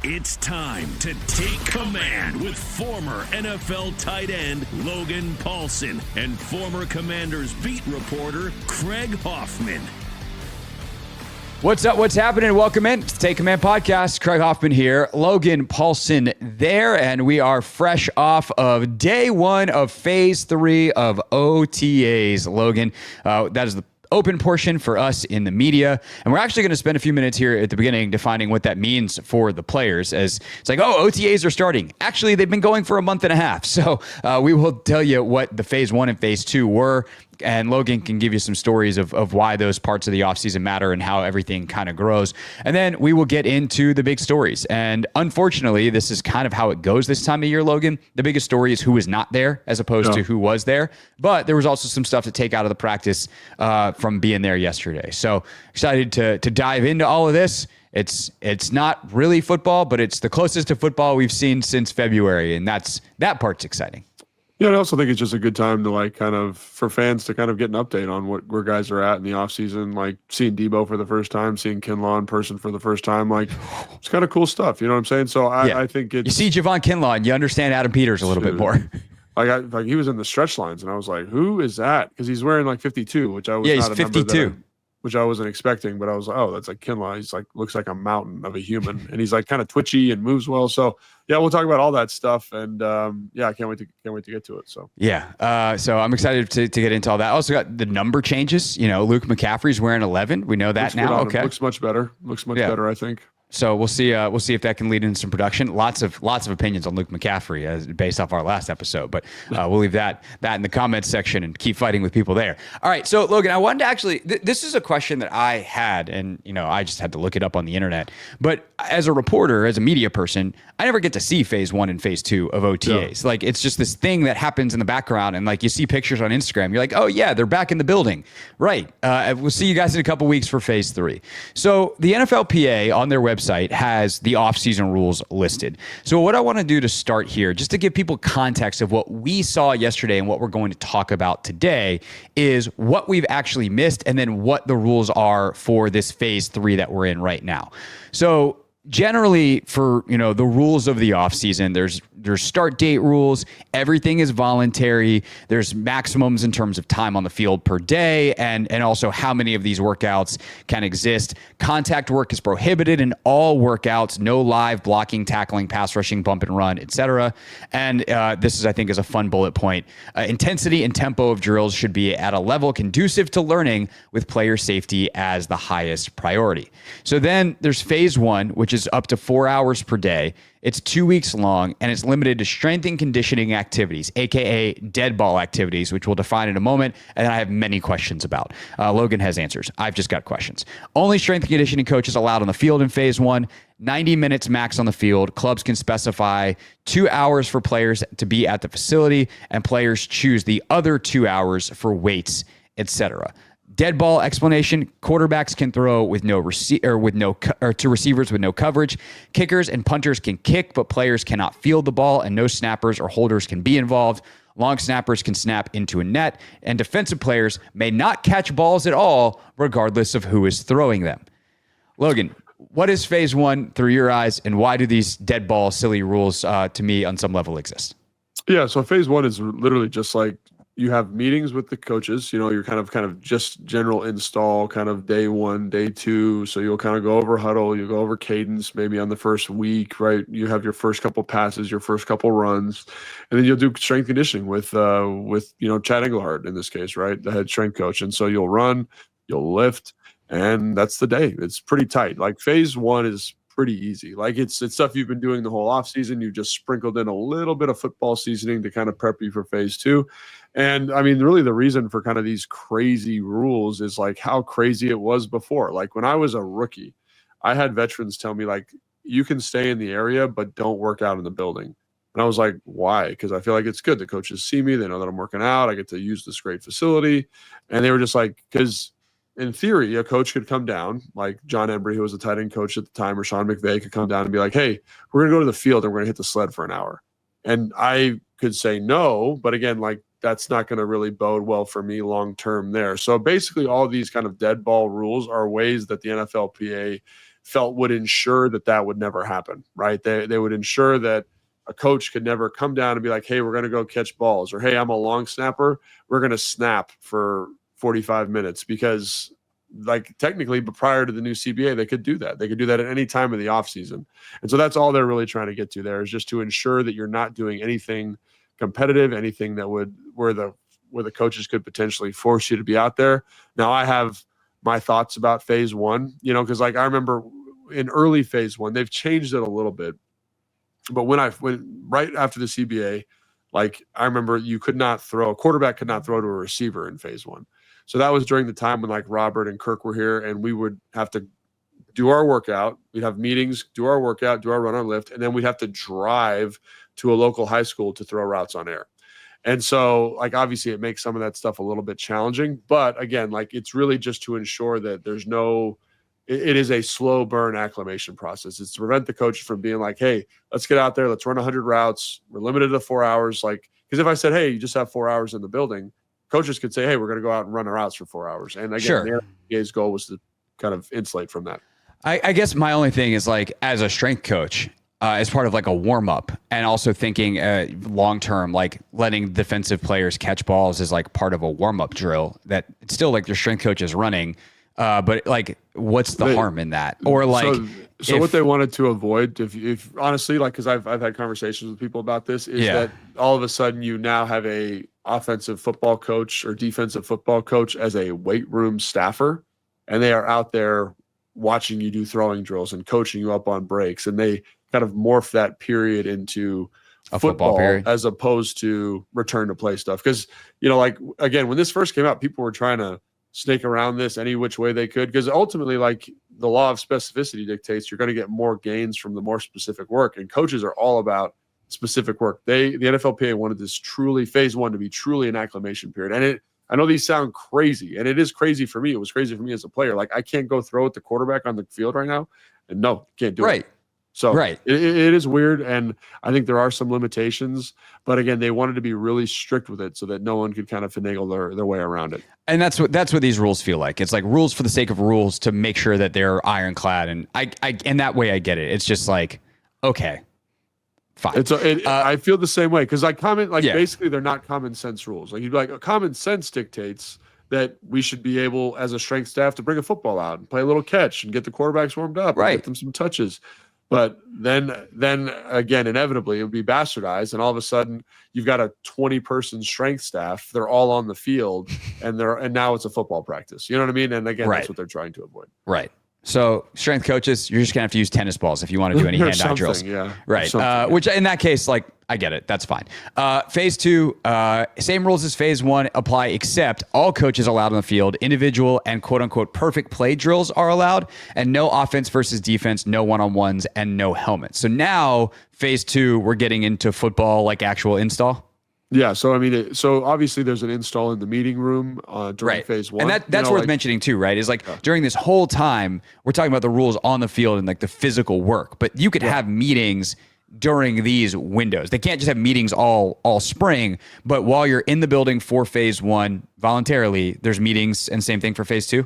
It's time to take command with former NFL tight end Logan Paulson and former Commanders beat reporter Craig Hoffman. What's up? What's happening? Welcome in to Take Command Podcast. Craig Hoffman here, Logan Paulson there, and we are fresh off of day one of phase 3 of OTAs. Logan, that is the open portion for us in the media. And we're actually going to spend a few minutes here at the beginning defining what that means for the players, as it's like, oh, OTAs are starting. Actually, they've been going for a month and a half. So we will tell you what the phase 1 and phase 2 were. And Logan can give you some stories of why those parts of the offseason matter and how everything kind of grows. And then we will get into the big stories. And unfortunately, this is kind of how it goes this time of year, Logan. The biggest story is who is not there as opposed to who was there. But there was also some stuff to take out of the practice from being there yesterday. So excited to dive into all of this. It's not really football, but it's the closest to football we've seen since February. And that part's exciting. Yeah, I also think it's just a good time to for fans to kind of get an update on where guys are at in the offseason, like seeing Debo for the first time, seeing Kinlaw in person for the first time. Like, it's kind of cool stuff. You know what I'm saying? So I think it's... You see Javon Kinlaw and you understand Adam Peters a little bit more. Like he was in the stretch lines and I was like, who is that? Because he's wearing like 52, which I was he's 52. Which I wasn't expecting, but I was like, oh, that's like Kinlaw. He's like, looks like a mountain of a human. And he's like kind of twitchy and moves well. So yeah, we'll talk about all that stuff. And I can't wait to get to it. So yeah. So I'm excited to get into all that. Also got the number changes. You know, Luke McCaffrey's wearing 11. We know that now. Okay. Looks much better. Looks much better, I think. So we'll see if that can lead into some production. Lots of opinions on Luke McCaffrey based off our last episode, but we'll leave that in the comments section and keep fighting with people there. All right. So Logan, I wanted to actually, this is a question that I had, and I just had to look it up on the internet, but as a reporter, as a media person, I never get to see phase 1 and phase 2 of OTAs. Like, it's just this thing that happens in the background. And like, you see pictures on Instagram, you're like, oh yeah, they're back in the building. Right. We'll see you guys in a couple weeks for phase 3. So the NFLPA on their website has the off-season rules listed. So what I want to do to start here, just to give people context of what we saw yesterday and what we're going to talk about today, is what we've actually missed and then what the rules are for this phase 3 that we're in right now. So generally, for the rules of the offseason, there's start date rules. Everything is voluntary. There's maximums in terms of time on the field per day, and also how many of these workouts can exist. Contact work is prohibited in all workouts. No live blocking, tackling, pass rushing, bump and run, etc. And this is, I think, is a fun bullet point. Intensity and tempo of drills should be at a level conducive to learning, with player safety as the highest priority. So then there's phase 1, which is up to 4 hours per day. It's 2 weeks long, and it's limited to strength and conditioning activities, aka dead ball activities, which we'll define in a moment, and I have many questions about. Logan has answers. I've just got questions. Only strength and conditioning coaches allowed on the field in phase 1. 90 minutes max on the field. Clubs can specify 2 hours for players to be at the facility, and players choose the other 2 hours for weights, etc. Dead ball explanation: quarterbacks can throw with no to receivers with no coverage. Kickers and punters can kick, but players cannot field the ball, and no snappers or holders can be involved. Long snappers can snap into a net, and defensive players may not catch balls at all, regardless of who is throwing them. Logan, what is phase 1 through your eyes, and why do these dead ball silly rules, to me, on some level exist? Yeah, so phase 1 is literally just like, you have meetings with the coaches, you're kind of just general install, kind of day 1, day 2. So you'll kind of go over huddle, you go over cadence, maybe on the first week, right? You have your first couple passes, your first couple runs, and then you'll do strength conditioning with Chad Engelhardt in this case, right? The head strength coach. And so you'll run, you'll lift, and that's the day. It's pretty tight. Like phase 1 is pretty easy. Like it's stuff you've been doing the whole off season. You just sprinkled in a little bit of football seasoning to kind of prep you for phase 2. And I mean, really the reason for kind of these crazy rules is like how crazy it was before. Like when I was a rookie, I had veterans tell me like, you can stay in the area, but don't work out in the building. And I was like, why? Because I feel like it's good. The coaches see me. They know that I'm working out. I get to use this great facility. And they were just like, because in theory, a coach could come down, like John Embry, who was the tight end coach at the time, or Sean McVay could come down and be like, hey, we're going to go to the field and we're going to hit the sled for an hour. And I could say no, but again, like that's not going to really bode well for me long term there. So basically all these kind of dead ball rules are ways that the NFLPA felt would ensure that would never happen, right? They would ensure that a coach could never come down and be like, hey, we're going to go catch balls, or hey, I'm a long snapper, we're going to snap for 45 minutes, because like technically, but prior to the new CBA, they could do that. They could do that at any time of the offseason. And so that's all they're really trying to get to there, is just to ensure that you're not doing anything competitive, anything that would where the coaches could potentially force you to be out there. Now, I have my thoughts about phase one, because like I remember in early phase one, they've changed it a little bit. But when right after the CBA, like I remember a quarterback could not throw to a receiver in phase one. So that was during the time when like Robert and Kirk were here, and we would have to do our workout. We'd have meetings, do our workout, do our run on lift, and then we'd have to drive to a local high school to throw routes on air. And so like, obviously it makes some of that stuff a little bit challenging, but again, like it's really just to ensure that it is a slow burn acclimation process. It's to prevent the coach from being like, hey, let's get out there, let's run 100 routes. We're limited to 4 hours. Like, because if I said, hey, you just have 4 hours in the building, coaches could say, hey, we're going to go out and run our routes for 4 hours. And again, Sure. the NFLPA's goal was to kind of insulate from that. I guess my only thing is like, as a strength coach, as part of like a warm up, and also thinking long term, like letting defensive players catch balls is like part of a warm up drill that it's still like your strength coach is running. But like, what's the harm in that? Or like, so what they wanted to avoid, if honestly, like, because I've had conversations with people about this, is that all of a sudden you now have a offensive football coach or defensive football coach as a weight room staffer, and they are out there watching you do throwing drills and coaching you up on breaks, and they kind of morph that period into a football period, as opposed to return to play stuff. Because like again, when this first came out, people were trying to snake around this any which way they could, because ultimately, like, the law of specificity dictates you're going to get more gains from the more specific work, and coaches are all about specific work. The NFLPA wanted this phase one to be truly an acclimation period. And I know these sound crazy, and it is crazy for me. It was crazy for me as a player. Like, I can't go throw at the quarterback on the field right now, and no, can't do it. So it is weird, and I think there are some limitations. But again, they wanted to be really strict with it so that no one could kind of finagle their way around it. And that's what these rules feel like. It's like rules for the sake of rules to make sure that they're ironclad. And I in that way, I get it. It's just like, okay, fine. I feel the same way, because basically they're not common sense rules. Like, you'd be like, common sense dictates that we should be able, as a strength staff, to bring a football out and play a little catch and get the quarterbacks warmed up, and get them some touches. But then again, inevitably, it would be bastardized, and all of a sudden, you've got a 20-person strength staff. They're all on the field, and now it's a football practice. You know what I mean? And again, that's what they're trying to avoid. Right. So strength coaches, you're just gonna have to use tennis balls if you want to do any hand-eye drills. Yeah. Right. Which in that case, like, I get it. That's fine. Phase two, same rules as phase one apply, except all coaches allowed on the field, individual and quote unquote perfect play drills are allowed, and no offense versus defense, no one-on-ones, and no helmets. So now phase two, we're getting into football, like actual install. Yeah, so I mean, so obviously there's an install in the meeting room during phase one, and that's worth mentioning too, right? Is like during this whole time we're talking about the rules on the field and like the physical work, but you could have meetings during these windows. They can't just have meetings all spring, but while you're in the building for phase one voluntarily, there's meetings, and same thing for phase two.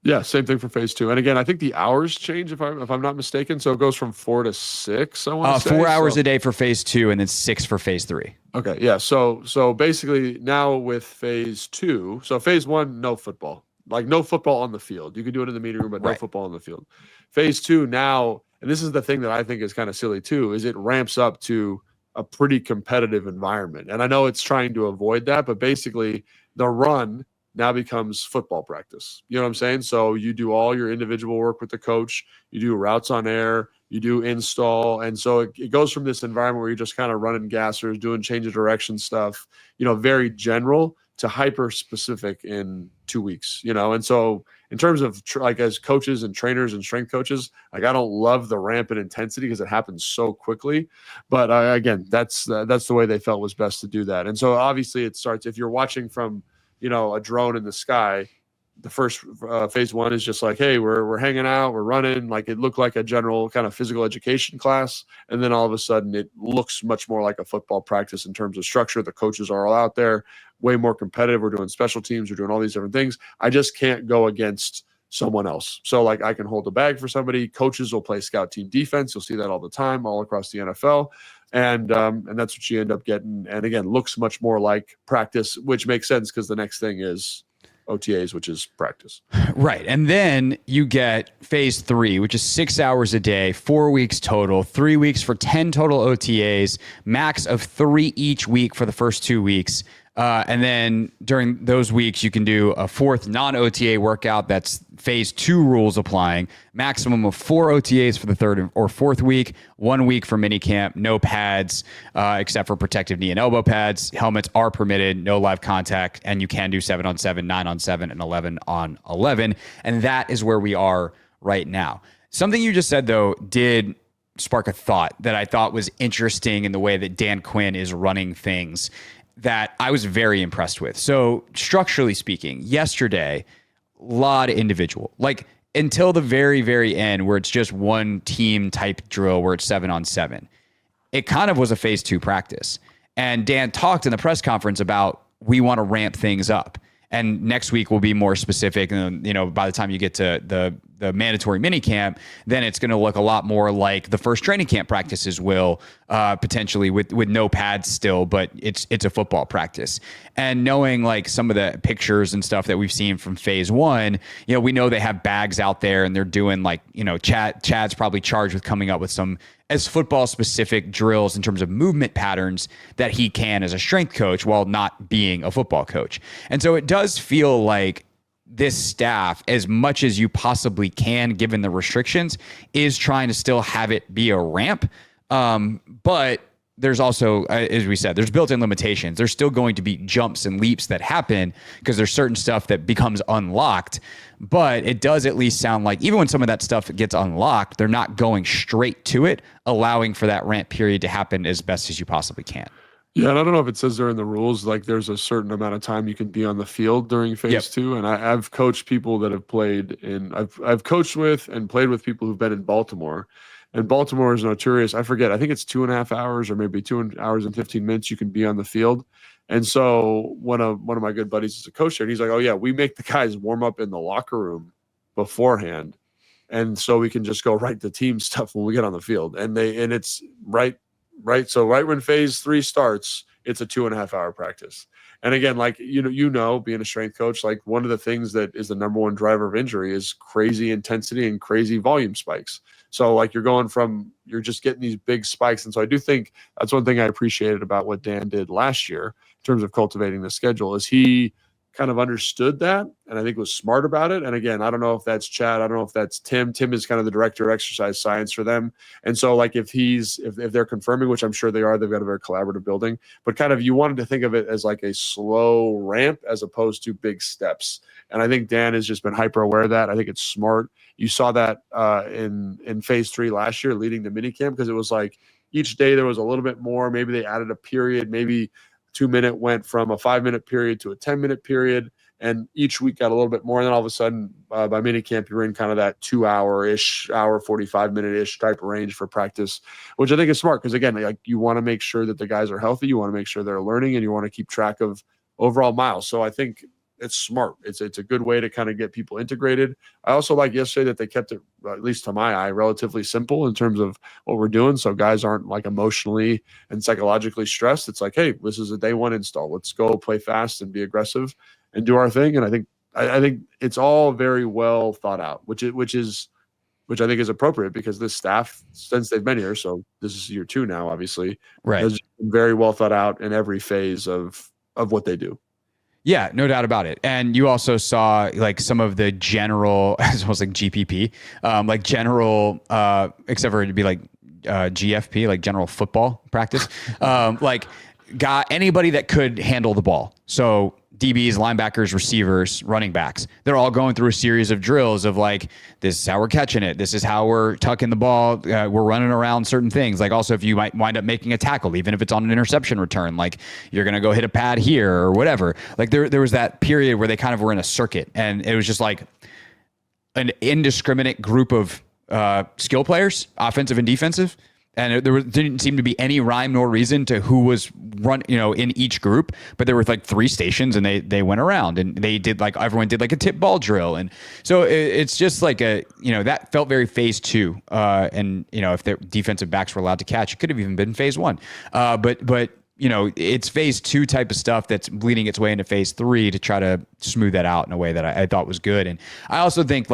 Yeah, same thing for phase two. And again, I think the hours change if I'm not mistaken. So it goes from 4 to 6. I want to say 4 hours a day for phase two, and then 6 for phase three. Okay, yeah. So basically now with phase two, so phase one, no football, like no football on the field. You can do it in the meeting room, but no football on the field. Phase two now, and this is the thing that I think is kind of silly too, is it ramps up to a pretty competitive environment. And I know it's trying to avoid that, but basically the run now becomes football practice. You know what I'm saying? So you do all your individual work with the coach, you do routes on air, you do install. And so it goes from this environment where you're just kind of running gassers, doing change of direction stuff, very general, to hyper specific in 2 weeks, And so in terms of like as coaches and trainers and strength coaches, like I don't love the rampant intensity because it happens so quickly. But again, that's the way they felt was best to do that. And so obviously it starts, if you're watching from, a drone in the sky, the first phase one is just like, hey, we're hanging out, we're running. Like, it looked like a general kind of physical education class. And then all of a sudden it looks much more like a football practice in terms of structure. The coaches are all out there, way more competitive. We're doing special teams. We're doing all these different things. I just can't go against someone else. So like I can hold the bag for somebody. Coaches will play scout team defense. You'll see that all the time, all across the NFL. And that's what you end up getting. And again, looks much more like practice, which makes sense because the next thing is OTAs, which is practice. Right. And then you get phase 3, which is 6 hours a day, 4 weeks total, 3 weeks for 10 total OTAs, max of 3 each week for the first 2 weeks. And then during those weeks, you can do a 4th non-OTA workout. That's phase 2 rules applying. Maximum of 4 OTAs for the 3rd or 4th week, 1 week for minicamp, no pads, except for protective knee and elbow pads. Helmets are permitted, no live contact, and you can do 7-on-7, 9-on-7, and 11-on-11. And that is where we are right now. Something you just said, though, did spark a thought that I thought was interesting in the way that Dan Quinn is running things that I was very impressed with. So structurally speaking, yesterday, a lot of individual, like until the very, very end where it's just one team type drill where it's 7-on-7, it kind of was a phase 2 practice. And Dan talked in the press conference about, we want to ramp things up. And next week will be more specific. And, by the time you get to the mandatory mini camp, then it's going to look a lot more like the first training camp practices will, potentially with no pads still, but it's a football practice. And knowing like some of the pictures and stuff that we've seen from phase 1, we know they have bags out there and they're doing like, Chad's probably charged with coming up with some as football specific drills in terms of movement patterns that he can as a strength coach while not being a football coach. And so it does feel like this staff, as much as you possibly can, given the restrictions, is trying to still have it be a ramp. But there's also, as we said, there's built-in limitations. There's still going to be jumps and leaps that happen because there's certain stuff that becomes unlocked. But it does at least sound like even when some of that stuff gets unlocked, they're not going straight to it, allowing for that ramp period to happen as best as you possibly can. Yeah, and I don't know if it says there in the rules, like there's a certain amount of time you can be on the field during phase 2. And I've coached people that have played I've coached with and played with people who've been in Baltimore. And Baltimore is notorious. I forget. I think it's 2.5 hours or maybe 2 hours and 15 minutes you can be on the field. And so one of my good buddies is a coach there. And he's like, oh, yeah, we make the guys warm up in the locker room beforehand. And so we can just go right to team stuff when we get on the field. And it's right. So right when phase 3 starts, it's a 2.5 hour practice. And again, like, being a strength coach, like one of the things that is the number one driver of injury is crazy intensity and crazy volume spikes. So like you're just getting these big spikes. And so I do think that's one thing I appreciated about what Dan did last year in terms of cultivating the schedule is he kind of understood that. And I think was smart about it. And again, I don't know if that's Chad. I don't know if that's Tim. Tim is kind of the director of exercise science for them. And so like if they're confirming, which I'm sure they are, they've got a very collaborative building, but kind of you wanted to think of it as like a slow ramp as opposed to big steps. And I think Dan has just been hyper aware of that. I think it's smart. You saw that in phase 3 last year leading to minicamp because it was like each day there was a little bit more. Maybe they added a period, maybe 2-minute went from a 5-minute period to a 10-minute period. And each week got a little bit more. And then all of a sudden by minicamp, you're in kind of that 2 hour-ish, hour, 45-minute-ish type of range for practice, which I think is smart. Because again, like you want to make sure that the guys are healthy. You want to make sure they're learning and you want to keep track of overall miles. So I think it's smart. It's a good way to kind of get people integrated. I also like yesterday that they kept it, at least to my eye, relatively simple in terms of what we're doing. So guys aren't like emotionally and psychologically stressed. It's like, hey, this is a day 1 install. Let's go play fast and be aggressive and do our thing. And I think it's all very well thought out, which I think is appropriate because this staff, since they've been here, so this is year 2 now, obviously, right, has been very well thought out in every phase of what they do. Yeah, no doubt about it. And you also saw like some of the general, it's almost like GPP, like general, except for it to be like GFP, like general football practice, like got anybody that could handle the ball. So DBs, linebackers, receivers, running backs, they're all going through a series of drills of like, this is how we're catching it. This is how we're tucking the ball. We're running around certain things. Like also if you might wind up making a tackle, even if it's on an interception return, like you're going to go hit a pad here or whatever. Like there was that period where they kind of were in a circuit and it was just like an indiscriminate group of skill players, offensive and defensive, And didn't seem to be any rhyme nor reason to who was in each group, but there were like 3 stations and they went around and they did everyone did like a tip ball drill. And so it's just like that felt very phase 2. And if the defensive backs were allowed to catch, it could have even been phase 1. But it's phase 2 type of stuff that's bleeding its way into phase 3 to try to smooth that out in a way that I thought was good. And I also think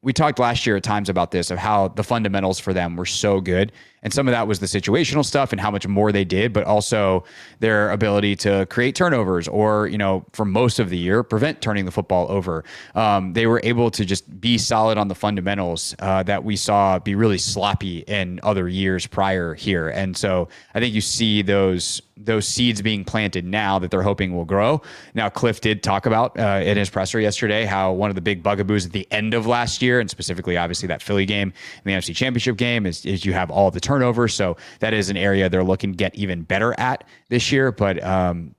we talked last year at times about this, of how the fundamentals for them were so good. And some of that was the situational stuff and how much more they did, but also their ability to create turnovers or, for most of the year, prevent turning the football over. They were able to just be solid on the fundamentals that we saw be really sloppy in other years prior here. And so I think you see those seeds being planted now that they're hoping will grow. Now, Cliff did talk about in his presser yesterday how one of the big bugaboos at the end of last year, and specifically obviously that Philly game and the NFC Championship game, is you have all the turnover. So that is an area they're looking to get even better at this year. But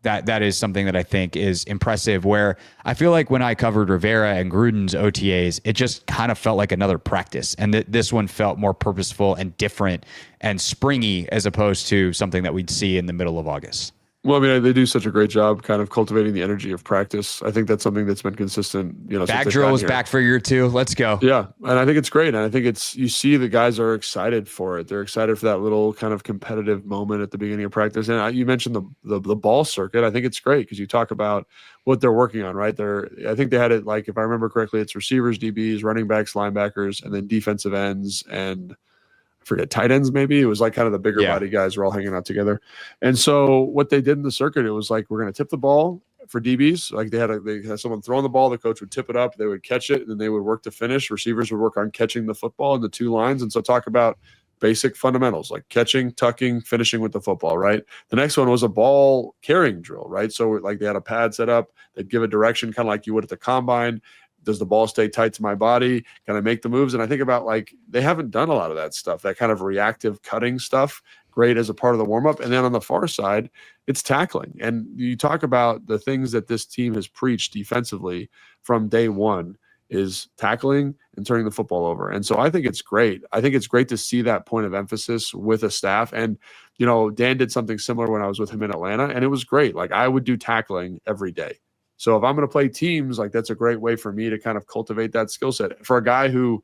that is something that I think is impressive, where I feel like when I covered Rivera and Gruden's OTAs, it just kind of felt like another practice. And this one felt more purposeful and different and springy as opposed to something that we'd see in the middle of August. Well, I mean, they do such a great job kind of cultivating the energy of practice. I think that's something that's been consistent. Back drill is back for year 2. Let's go. Yeah. And I think it's great. And I think you see the guys are excited for it. They're excited for that little kind of competitive moment at the beginning of practice. And you mentioned the ball circuit. I think it's great because you talk about what they're working on, right? I think they had it if I remember correctly, it's receivers, DBs, running backs, linebackers, and then defensive ends and forget tight ends. Maybe it was kind of the bigger body guys were all hanging out together. And so what they did in the circuit, it was we're going to tip the ball for DBs. They had someone throwing the ball, the coach would tip it up, they would catch it, and then they would work to finish. Receivers would work on catching the football in the 2 lines. And so talk about basic fundamentals like catching, tucking, finishing with the football, right? The next one was a ball carrying drill, right? So they had a pad set up, they'd give a direction kind of like you would at the combine. Does the ball stay tight to my body? Can I make the moves? And I think about they haven't done a lot of that stuff, that kind of reactive cutting stuff. Great as a part of the warm-up. And then on the far side, it's tackling. And you talk about the things that this team has preached defensively from day one is tackling and turning the football over. And so I think it's great. I think it's great to see that point of emphasis with a staff. And, Dan did something similar when I was with him in Atlanta, and it was great. I would do tackling every day. So if I'm going to play teams, that's a great way for me to kind of cultivate that skill set. For a guy who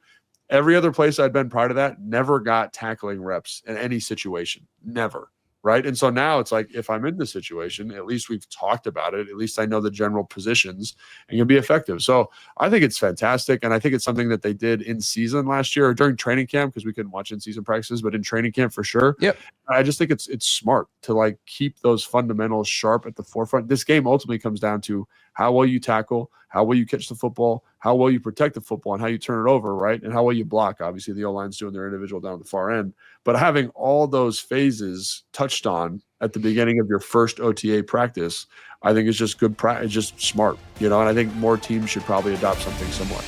every other place I'd been prior to that never got tackling reps in any situation, never, right? And so now it's if I'm in the situation, at least we've talked about it. At least I know the general positions and can be effective. So I think it's fantastic. And I think it's something that they did in season last year or during training camp, because we couldn't watch in season practices, but in training camp for sure. Yep. I just think it's smart to keep those fundamentals sharp at the forefront. This game ultimately comes down to how well you tackle, how well you catch the football, how well you protect the football, and how you turn it over, right? And how well you block. Obviously, the O-line's doing their individual down at the far end. But having all those phases touched on at the beginning of your first OTA practice, I think is just good. It's just smart, And I think more teams should probably adopt something similar.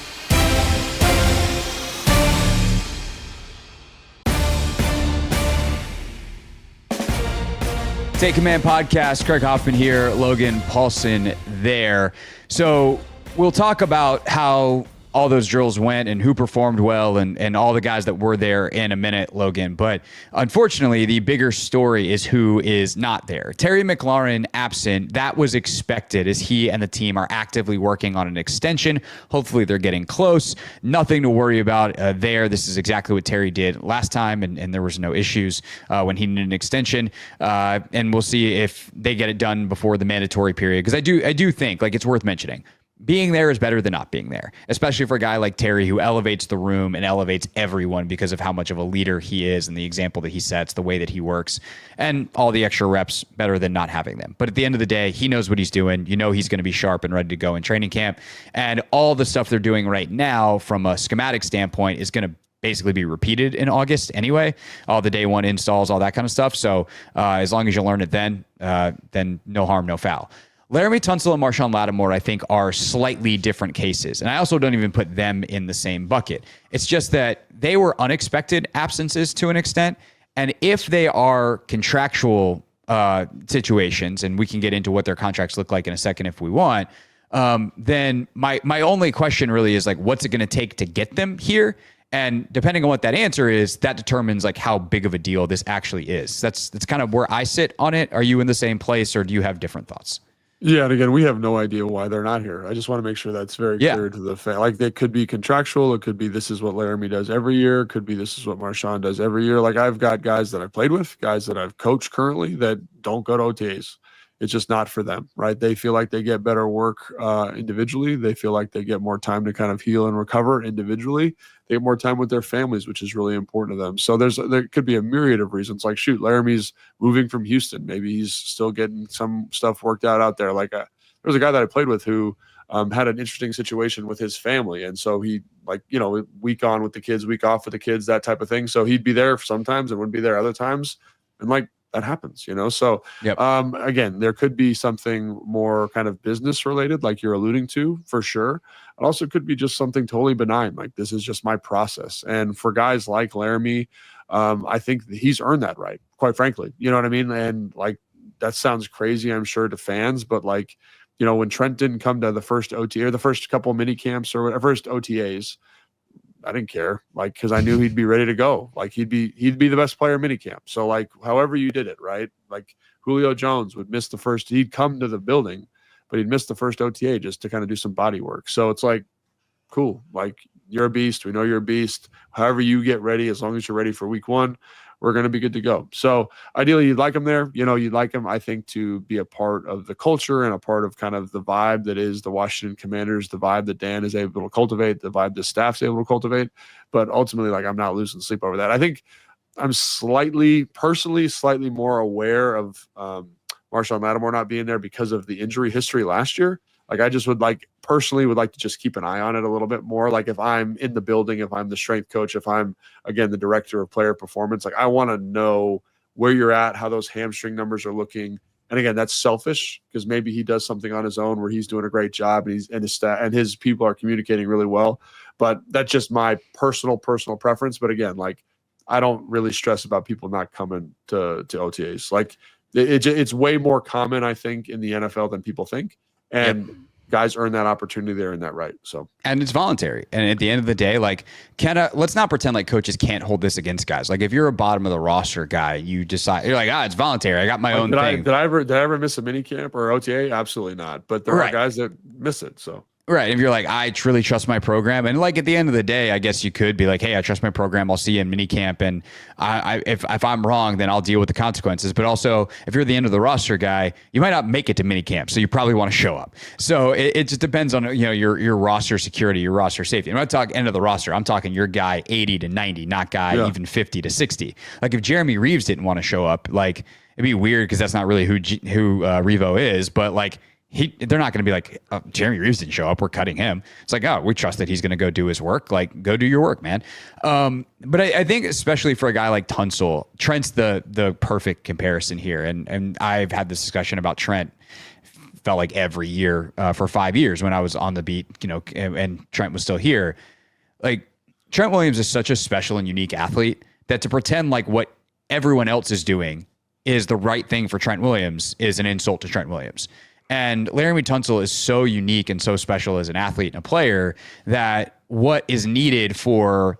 Take Command Podcast, Craig Hoffman here, Logan Paulson there. So we'll talk about how all those drills went and who performed well and all the guys that were there in a minute, Logan. But unfortunately, the bigger story is who is not there. Terry McLaurin absent. That was expected as he and the team are actively working on an extension. Hopefully they're getting close. Nothing to worry about there. This is exactly what Terry did last time, and there was no issues when he needed an extension. And we'll see if they get it done before the mandatory period, because I do think it's worth mentioning. Being there is better than not being there, especially for a guy like Terry who elevates the room and elevates everyone because of how much of a leader he is and the example that he sets, the way that he works, and all the extra reps better than not having them. But at the end of the day, he knows what he's doing. He's going to be sharp and ready to go in training camp. And all the stuff they're doing right now from a schematic standpoint is going to basically be repeated in August anyway, all the day one installs, all that kind of stuff. So as long as you learn it then no harm, no foul. Laremy Tunsil and Marshon Lattimore, I think, are slightly different cases. And I also don't even put them in the same bucket. It's just that they were unexpected absences to an extent. And if they are contractual situations, and we can get into what their contracts look like in a second if we want, then my only question really is what's it going to take to get them here? And depending on what that answer is, that determines like how big of a deal this actually is. That's kind of where I sit on it. Are you in the same place, or do you have different thoughts? Yeah, and again, we have no idea why they're not here. I just want to make sure that's very clear to the fan. Like, they could be contractual. It could be this is what Laremy does every year. It could be this is what Marshon does every year. Like, I've got guys that I played with, guys that I've coached currently that don't go to OTAs. It's just not for them, right? They feel like they get better work individually. They feel like they get more time to kind of heal and recover individually. They get more time with their families, which is really important to them. So there could be a myriad of reasons. Like, shoot, Laramie's moving from Houston. Maybe he's still getting some stuff worked out there. Like, there was a guy that I played with who had an interesting situation with his family. And so he, like, you know, week on with the kids, week off with the kids, that type of thing. So he'd be there sometimes and wouldn't be there other times. And like, that happens, you know? So again, there could be something more kind of business related, like you're alluding to, for sure. It also could be just something totally benign. Like, this is just my process. And for guys like Laremy, I think he's earned that right, quite frankly. You know what I mean? And like, that sounds crazy, I'm sure, to fans, but like, you know, when Trent didn't come to the first OTA or the first couple of mini camps or whatever, first OTAs, I didn't care, like, because I knew he'd be ready to go. Like, he'd be the best player mini camp. So like, however you did it, right? Like, Julio Jones would miss the first. He'd come to the building, but he'd miss the first OTA just to kind of do some body work. So it's like, cool. Like, you're a beast. We know you're a beast. However you get ready, as long as you're ready for week 1, we're going to be good to go. So ideally, you'd like him there. You know, you'd like him, I think, to be a part of the culture and a part of kind of the vibe that is the Washington Commanders, the vibe that Dan is able to cultivate, the vibe the staff's able to cultivate. But ultimately, like, I'm not losing sleep over that. I think I'm personally slightly more aware of Marshon Lattimore not being there because of the injury history last year. Like, I just personally would like to just keep an eye on it a little bit more. Like, if I'm in the building, if I'm the strength coach, if I'm, again, the director of player performance, like, I want to know where you're at, how those hamstring numbers are looking. And again, that's selfish because maybe he does something on his own where he's doing a great job and his staff and his people are communicating really well. But that's just my personal preference. But again, like, I don't really stress about people not coming to OTAs. Like, it's way more common, I think, in the NFL than people think. And guys earn that opportunity there and that right. So, and it's voluntary. And at the end of the day, like, let's not pretend like coaches can't hold this against guys. Like, if you're a bottom of the roster guy, you decide, you're like, it's voluntary. I got my own thing. Did I ever miss a mini camp or OTA? Absolutely not. But there are guys that miss it. So. Right. If you're like, I truly trust my program. And like, at the end of the day, I guess you could be like, hey, I trust my program. I'll see you in minicamp. And if I'm wrong, then I'll deal with the consequences. But also, if you're the end of the roster guy, you might not make it to minicamp. So you probably want to show up. So it just depends on, you know, your roster security, your roster safety. I'm not talking end of the roster. I'm talking your guy 80 to 90, not guy even 50 to 60. Like, if Jeremy Reeves didn't want to show up, like, it'd be weird because that's not really who Revo is. But like, they're not going to be like, oh, Jeremy Reeves didn't show up, we're cutting him. It's like, oh, we trust that he's going to go do his work. Like, go do your work, man. But I think especially for a guy like Tunsil, Trent's the perfect comparison here. And I've had this discussion about Trent, felt like every year for 5 years when I was on the beat, you know, and Trent was still here. Like, Trent Williams is such a special and unique athlete that to pretend like what everyone else is doing is the right thing for Trent Williams is an insult to Trent Williams. And Laremy Tunsil is so unique and so special as an athlete and a player that what is needed for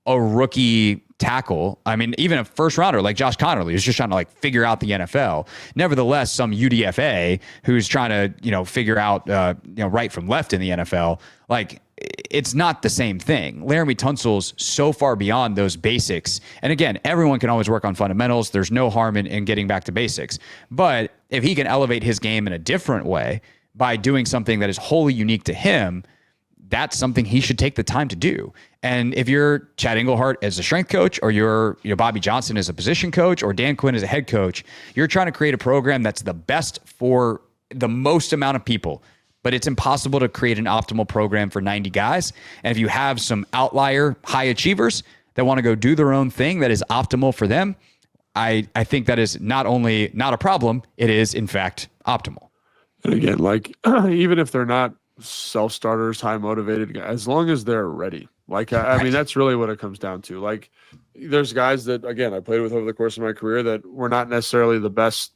a rookie tackle, I mean, even a first rounder like Josh Connerly who's just trying to like figure out the NFL. Nevertheless, some UDFA who's trying to, you know, figure out, right from left in the NFL, like, it's not the same thing. Laremy Tunsil's so far beyond those basics. And again, everyone can always work on fundamentals. There's no harm in getting back to basics. But if he can elevate his game in a different way by doing something that is wholly unique to him, that's something he should take the time to do. And if you're Chad Englehart as a strength coach, or you're Bobby Johnson as a position coach, or Dan Quinn as a head coach, you're trying to create a program that's the best for the most amount of people. But it's impossible to create an optimal program for 90 guys. And if you have some outlier high achievers that want to go do their own thing that is optimal for them, I think that is not only not a problem, it is, in fact, optimal. And again, like, even if they're not self-starters, high motivated, as long as they're ready. Like, I mean, that's really what it comes down to. Like, there's guys that, again, I played with over the course of my career that were not necessarily the best,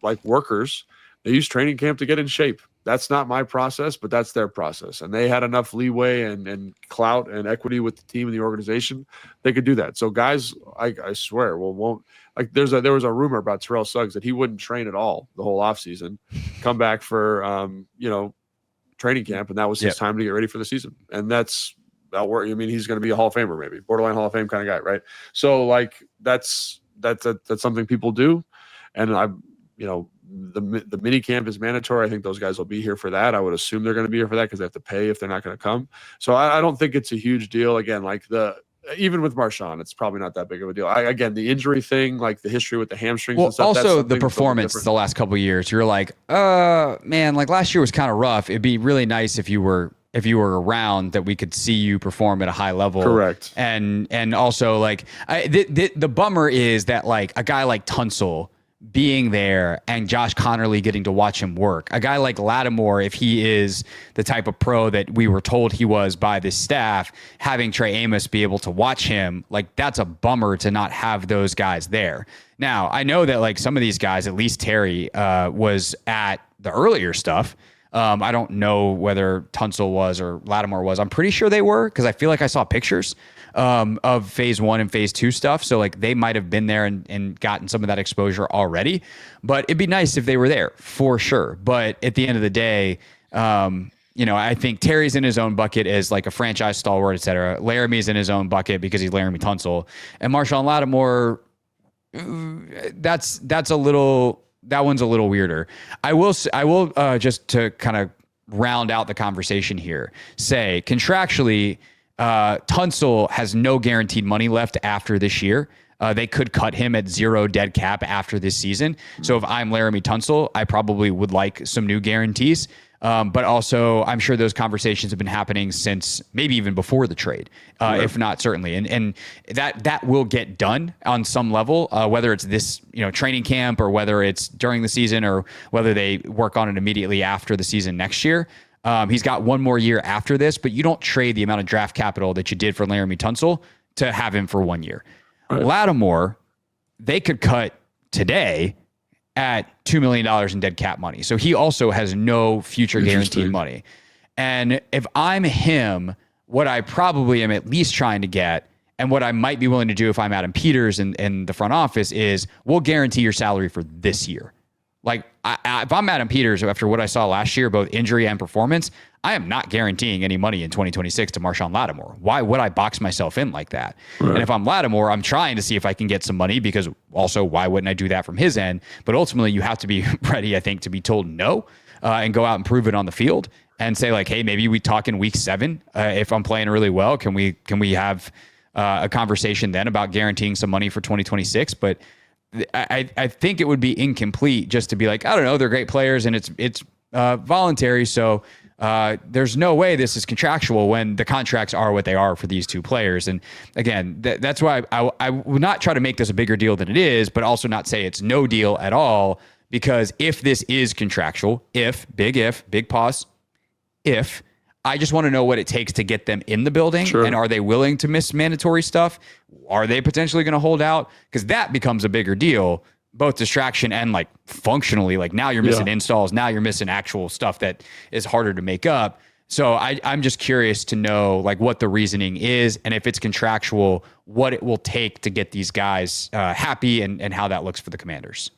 like, workers, they use training camp to get in shape. That's not my process, but that's their process. And they had enough leeway and clout and equity with the team and the organization. They could do that. So guys, I swear, won't like there was a rumor about Terrell Suggs that he wouldn't train at all the whole offseason, come back for, training camp. And that was his time to get ready for the season. And that's work. I mean, he's going to be a Hall of Famer, maybe borderline Hall of Fame kind of guy. Right. So like, that's something people do. And the mini camp is mandatory. I think those guys will be here for that. I would assume they're going to be here for that because they have to pay if they're not going to come. So I don't think it's a huge deal. Again, like even with Marshon, it's probably not that big of a deal. Again, the injury thing, like the history with the hamstrings and stuff. Also the performance the last couple of years, you're like, man, like last year was kind of rough. It'd be really nice if you were around that we could see you perform at a high level. Correct. And also like the bummer is that like a guy like Tunsil being there and Josh Connerly getting to watch him work. A guy like Lattimore, if he is the type of pro that we were told he was by this staff, having Trey Amos be able to watch him, like that's a bummer to not have those guys there. Now, I know that like some of these guys, at least Terry, was at the earlier stuff. I don't know whether Tunsil was or Lattimore was. I'm pretty sure they were because I feel like I saw pictures of phase 1 and phase 2 stuff. So like they might have been there and gotten some of that exposure already, but it'd be nice if they were there for sure. But at the end of the day, I think Terry's in his own bucket as like a franchise stalwart, et cetera. Laramie's in his own bucket because he's Laremy Tunsil, and Marshon Lattimore. That one's a little weirder. I will just to kind of round out the conversation here, say contractually, Tunsil has no guaranteed money left after this year. They could cut him at 0 dead cap after this season. So if I'm Laremy Tunsil, I probably would like some new guarantees. But also, I'm sure those conversations have been happening since maybe even before the trade, if not certainly. And that will get done on some level, whether it's this training camp or whether it's during the season or whether they work on it immediately after the season next year. He's got one more year after this, but you don't trade the amount of draft capital that you did for Laremy Tunsil to have him for 1 year. Right. Lattimore, they could cut today at $2 million in dead cap money. So he also has no future guaranteed money. And if I'm him, what I probably am at least trying to get, and what I might be willing to do if I'm Adam Peters in the front office is we'll guarantee your salary for this year. Like if I'm Adam Peters, after what I saw last year, both injury and performance, I am not guaranteeing any money in 2026 to Marshon Lattimore. Why would I box myself in like that? Right. And if I'm Lattimore, I'm trying to see if I can get some money because also why wouldn't I do that from his end? But ultimately you have to be ready, I think, to be told no and go out and prove it on the field and say like, hey, maybe we talk in week 7. If I'm playing really well, can we have a conversation then about guaranteeing some money for 2026? But I think it would be incomplete just to be like, I don't know, they're great players and it's voluntary. So there's no way this is contractual when the contracts are what they are for these two players. And again, that's why I would not try to make this a bigger deal than it is, but also not say it's no deal at all, because if this is contractual, big pause, I just want to know what it takes to get them in the building. Sure. And are they willing to miss mandatory stuff? Are they potentially going to hold out? Because that becomes a bigger deal, both distraction and like functionally, like now you're missing installs. Now you're missing actual stuff that is harder to make up. So I'm just curious to know like what the reasoning is. And if it's contractual, what it will take to get these guys happy and how that looks for the Commanders.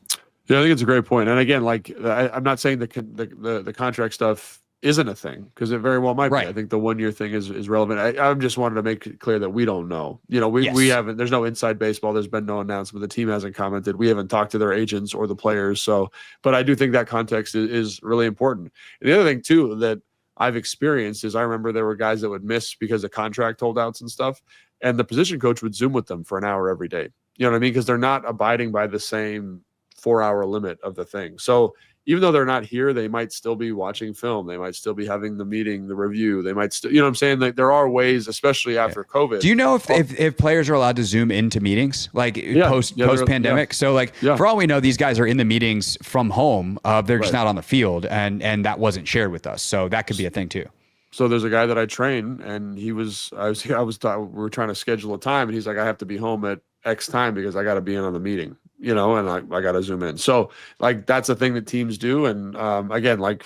Yeah, I think it's a great point. And again, like I'm not saying the contract stuff isn't a thing, because it very well might be. I think the 1 year thing is relevant. I just wanted to make it clear that we don't know. We haven't. There's no inside baseball. There's been no announcement. The team hasn't commented. We haven't talked to their agents or the players. So, but I do think that context is really important. And the other thing too that I've experienced is I remember there were guys that would miss because of contract holdouts and stuff, and the position coach would Zoom with them for an hour every day. You know what I mean? Because they're not abiding by the same 4-hour limit of the thing. So even though they're not here, they might still be watching film. They might still be having the meeting, the review. They might still, you know what I'm saying? Like there are ways, especially after COVID. Do you know if players are allowed to Zoom into meetings like post pandemic? Yeah. So like for all we know, these guys are in the meetings from home. They're just not on the field, and that wasn't shared with us. So that could be a thing too. So there's a guy that I train, and we were trying to schedule a time, and he's like, I have to be home at X time because I got to be in on the meeting. you know, and I got to zoom in. So like, that's a thing that teams do. And again, like,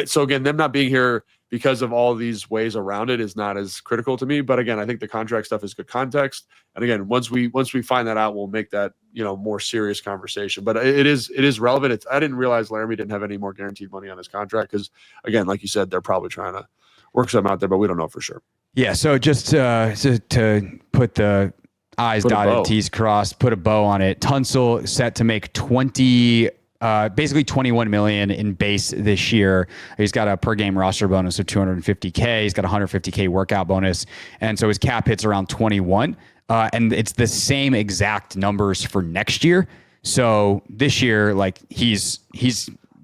so again, them not being here because of all these ways around it is not as critical to me. But again, I think the contract stuff is good context. And again, once we find that out, we'll make that, you know, more serious conversation. But it is relevant. I didn't realize Laremy didn't have any more guaranteed money on his contract because, again, like you said, they're probably trying to work something out there, but we don't know for sure. Yeah. So just to put the I's dotted, T's crossed, put a bow on it. Tunsil set to make basically 21 million in base this year. He's got a per game roster bonus of 250K. He's got a 150K workout bonus. And so his cap hits around 21. And it's the same exact numbers for next year. So this year, like he's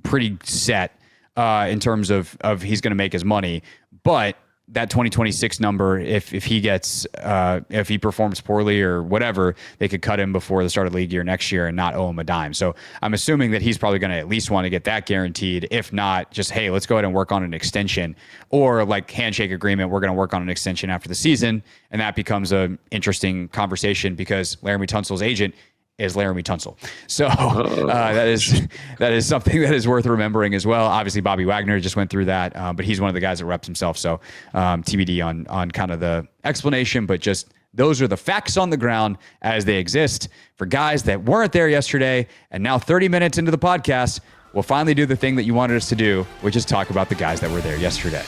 pretty set in terms of he's going to make his money, but that 2026 number, if he gets if he performs poorly or whatever, they could cut him before the start of league year next year and not owe him a dime. So I'm assuming that he's probably going to at least want to get that guaranteed. If not, just, hey, let's go ahead and work on an extension, or like handshake agreement, we're going to work on an extension after the season. And that becomes an interesting conversation because Laremy Tunsil's agent is Laremy Tunsil. So that is something that is worth remembering as well. Obviously, Bobby Wagner just went through that, but he's one of the guys that reps himself. So TBD on kind of the explanation, but just those are the facts on the ground as they exist for guys that weren't there yesterday. And now 30 minutes into the podcast, we'll finally do the thing that you wanted us to do, which is talk about the guys that were there yesterday.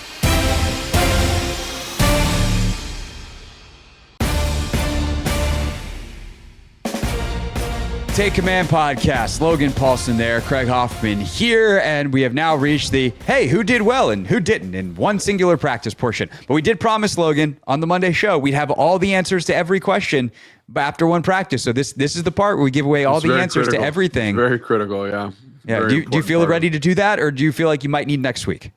Take Command podcast. Logan Paulson there, Craig Hoffman here, and we have now reached the, hey, who did well and who didn't in one singular practice portion. But we did promise, Logan, on the Monday show, we'd have all the answers to every question after one practice. So this is the part where we give away all the answers to everything. Very critical, yeah. Yeah. Do you feel ready to do that, or do you feel like you might need next week?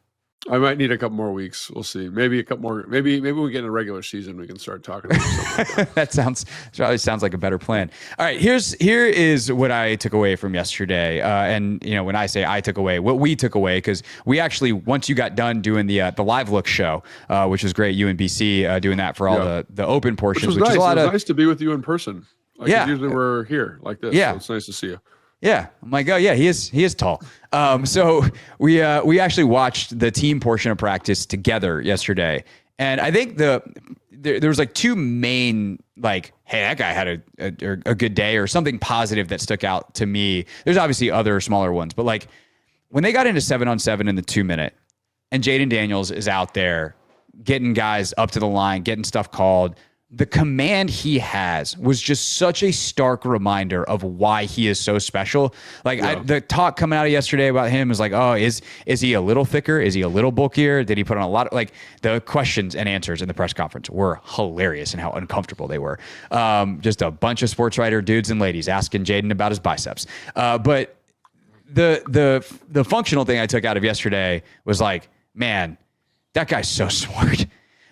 I might need a couple more weeks. We'll see. Maybe a couple more. Maybe when we get in a regular season, we can start talking about something like that. That sounds like a better plan. All right, here is what I took away from yesterday. And you know, when I say I took away, what we took away, because we actually, once you got done doing the live look show, which was great, you and BC doing that for all the open portions, which was nice. It was nice to be with you in person. Like, usually we're here like this. Yeah, so it's nice to see you. Yeah, I'm like, oh yeah, he is tall. So we actually watched the team portion of practice together yesterday, and I think there was like two main, like, hey, that guy had a good day or something positive that stuck out to me. There's obviously other smaller ones, but like when they got into 7-on-7 in the 2 minute, and Jayden Daniels is out there getting guys up to the line, getting stuff called. The command he has was just such a stark reminder of why he is so special. Like the talk coming out of yesterday about him is like, oh, is he a little thicker? Is he a little bulkier? Did he put on a lot of, like, the questions and answers in the press conference were hilarious and how uncomfortable they were. Just a bunch of sports writer dudes and ladies asking Jayden about his biceps. But the functional thing I took out of yesterday was like, man, that guy's so smart.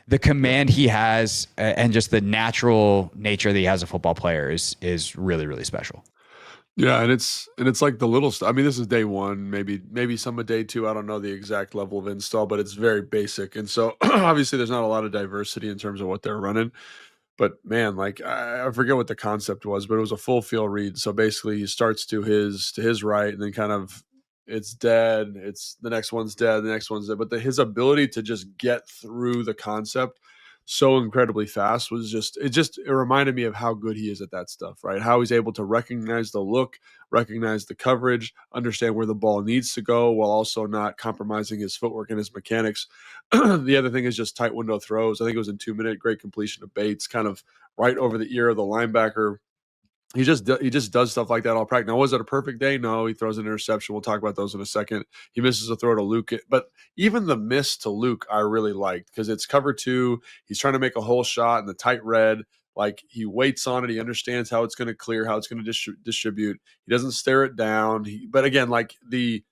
The command he has and just the natural nature that he has as a football player is really, really special. Yeah, and it's like the little stuff. I mean, this is day one, maybe some of day two. I don't know the exact level of install, but it's very basic. And so obviously there's not a lot of diversity in terms of what they're running. But man, like I forget what the concept was, but it was a full field read. So basically he starts to his right, and then kind of it's dead. It's the next one's dead. The next one's dead. But his ability to just get through the concept so incredibly fast was it reminded me of how good he is at that stuff, right? How he's able to recognize the look, recognize the coverage, understand where the ball needs to go while also not compromising his footwork and his mechanics. The other thing is just tight window throws. I think it was in 2 minute, great completion of Bates, kind of right over the ear of the linebacker. He just does stuff like that all practice. Now, was it a perfect day? No, he throws an interception. We'll talk about those in a second. He misses a throw to Luke. But even the miss to Luke, I really liked because it's cover two. He's trying to make a whole shot in the tight red. Like, he waits on it. He understands how it's going to clear, how it's going to distribute. He doesn't stare it down. But again, like the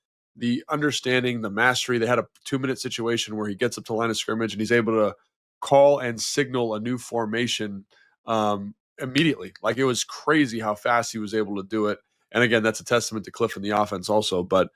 understanding, the mastery, they had a 2 minute situation where he gets up to line of scrimmage and he's able to call and signal a new formation immediately. Like, it was crazy how fast he was able to do it. And again, that's a testament to Cliff and the offense also. But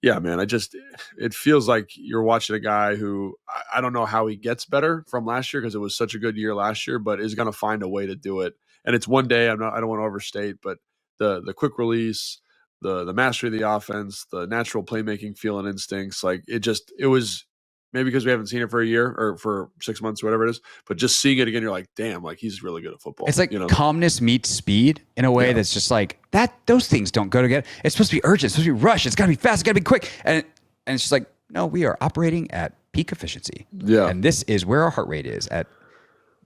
yeah, man, it feels like you're watching a guy who I don't know how he gets better from last year because it was such a good year last year, but is going to find a way to do it. And it's one day. I don't want to overstate, but the quick release, the mastery of the offense, the natural playmaking feel and instincts. Like it was maybe because we haven't seen it for a year or for 6 months or whatever it is, but just seeing it again, you're like, damn, like he's really good at football. It's like calmness meets speed in a way that's just like that. Those things don't go together. It's supposed to be urgent. It's supposed to be rushed. It's got to be fast. It's got to be quick. And it's just like, no, we are operating at peak efficiency. Yeah. And this is where our heart rate is at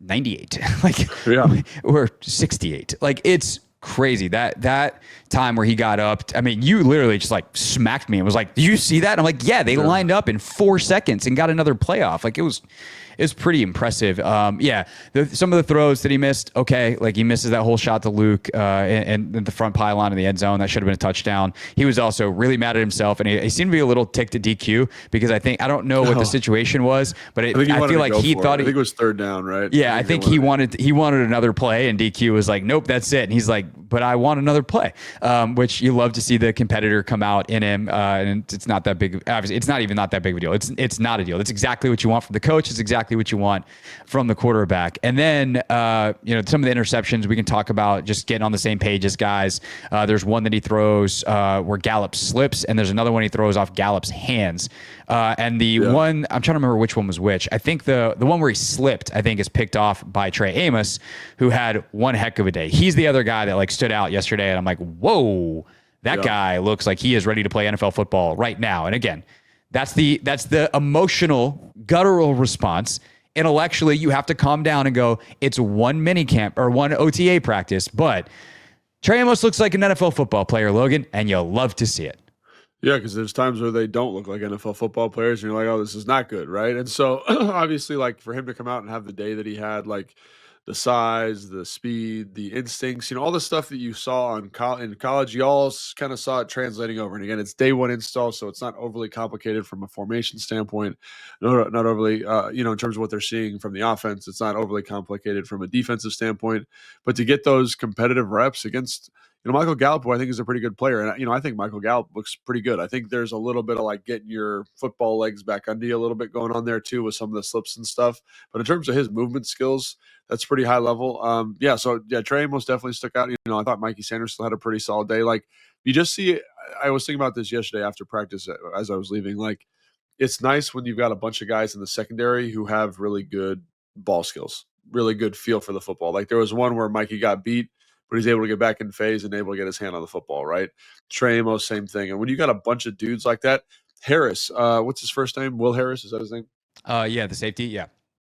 98. Like we're 68. Like it's crazy. That time where he got up, I mean, you literally just like smacked me and was like, do you see that? And I'm like, yeah, they lined up in 4 seconds and got another playoff. Like it was pretty impressive. Some of the throws that he missed, okay, like he misses that whole shot to Luke and the front pylon in the end zone. That should have been a touchdown. He was also really mad at himself, and he seemed to be a little ticked at DQ because I don't know what the situation was, but I feel like he thought I think it was 3rd down, right? Yeah, I think he wanted another play, and DQ was like, nope, that's it. And he's like, but I want another play, which you love to see the competitor come out in him, and it's not that big. Obviously, it's not even not that big of a deal. It's not a deal. It's exactly what you want from the coach. It's exactly what you want from the quarterback. And then, some of the interceptions we can talk about, just getting on the same page as guys. There's one that he throws where Gallup slips, and there's another one he throws off Gallup's hands. And the one, I'm trying to remember which one was which. I think the one where he slipped, I think is picked off by Trey Amos, who had one heck of a day. He's the other guy that like stood out yesterday, and I'm like, whoa, that guy looks like he is ready to play NFL football right now. And again, that's the emotional, guttural response. Intellectually, you have to calm down and go, it's one mini camp or one OTA practice, but Trey Amos looks like an NFL football player, Logan, and you'll love to see it. Yeah, because there's times where they don't look like NFL football players, and you're like, oh, this is not good, right? And so, obviously, like, for him to come out and have the day that he had, like, the size, the speed, the instincts, all the stuff that you saw in college, you all kind of saw it translating over. And again, it's day one install, so it's not overly complicated from a formation standpoint, not overly, in terms of what they're seeing from the offense. It's not overly complicated from a defensive standpoint. But to get those competitive reps against, Michael Gallup, who I think is a pretty good player. And, I think Michael Gallup looks pretty good. I think there's a little bit of like getting your football legs back under you a little bit going on there too with some of the slips and stuff. But in terms of his movement skills, that's pretty high level. Trey most definitely stuck out. I thought Mikey Sanders still had a pretty solid day. Like you just see, I was thinking about this yesterday after practice as I was leaving. Like it's nice when you've got a bunch of guys in the secondary who have really good ball skills, really good feel for the football. Like there was one where Mikey got beat, but he's able to get back in phase and able to get his hand on the football, right? Trey Amos, same thing. And when you got a bunch of dudes like that, Harris, what's his first name? Will Harris, is that his name? The safety, yeah.